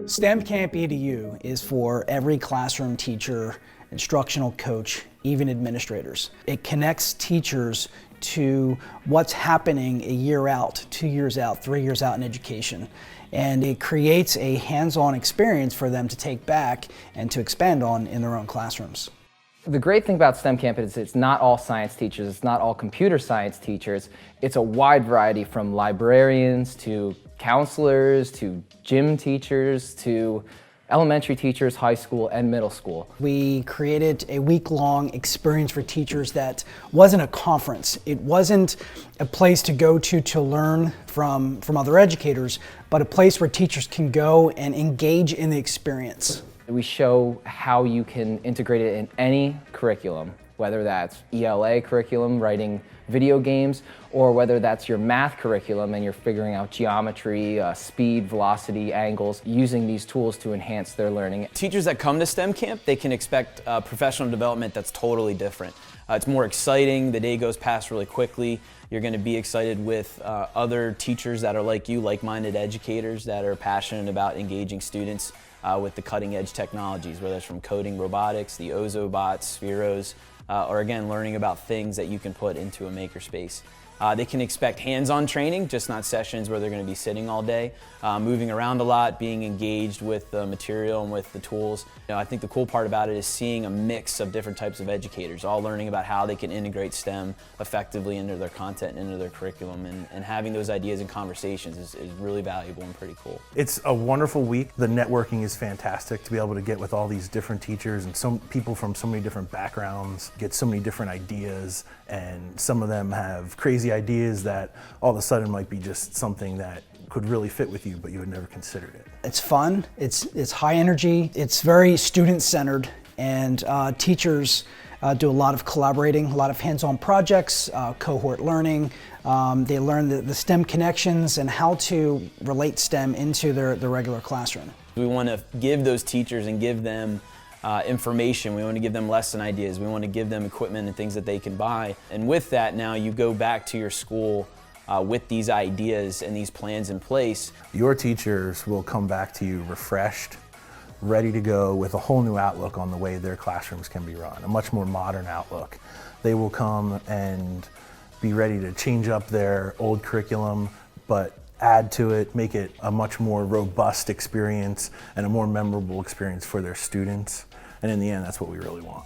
STEM Camp EDU is for every classroom teacher, instructional coach, even administrators. It connects teachers to what's happening a year out, 2 years out, 3 years out in education. And it creates a hands-on experience for them to take back and to expand on in their own classrooms. The great thing about STEM Camp is it's not all science teachers, it's not all computer science teachers. It's a wide variety from librarians to counselors to gym teachers to elementary teachers, high school and middle school. We created a week-long experience for teachers that wasn't a conference. It wasn't a place to go to learn from other educators, but a place where teachers can go and engage in the experience. We show how you can integrate it in any curriculum, whether that's ELA curriculum, writing video games, or whether that's your math curriculum and you're figuring out geometry, speed, velocity, angles, using these tools to enhance their learning. Teachers that come to STEM Camp, they can expect professional development that's totally different. It's more exciting, the day goes past really quickly. You're going to be excited with other teachers that are like you, like-minded educators that are passionate about engaging students with the cutting-edge technologies, whether it's from coding robotics, the Ozobots, Spheros, or again, learning about things that you can put into a makerspace. They can expect hands-on training, just not sessions where they're going to be sitting all day, moving around a lot, being engaged with the material and with the tools. I think the cool part about it is seeing a mix of different types of educators, all learning about how they can integrate STEM effectively into their content, into their curriculum, and having those ideas and conversations is really valuable and pretty cool. It's a wonderful week. The networking is fantastic to be able to get with all these different teachers and some people from so many different backgrounds, get so many different ideas, and some of them have crazy ideas that all of a sudden might be just something that could really fit with you, but you had never considered it. It's fun, it's high energy, it's very student-centered, and teachers do a lot of collaborating, a lot of hands-on projects, cohort learning. They learn the STEM connections and how to relate STEM into their regular classroom. We want to give those teachers and give them information. We want to give them lesson ideas. We want to give them equipment and things that they can buy. And with that, now you go back to your school with these ideas and these plans in place. Your teachers will come back to you refreshed, ready to go with a whole new outlook on the way their classrooms can be run, a much more modern outlook. They will come and be ready to change up their old curriculum, but add to it, make it a much more robust experience and a more memorable experience for their students. And in the end, that's what we really want.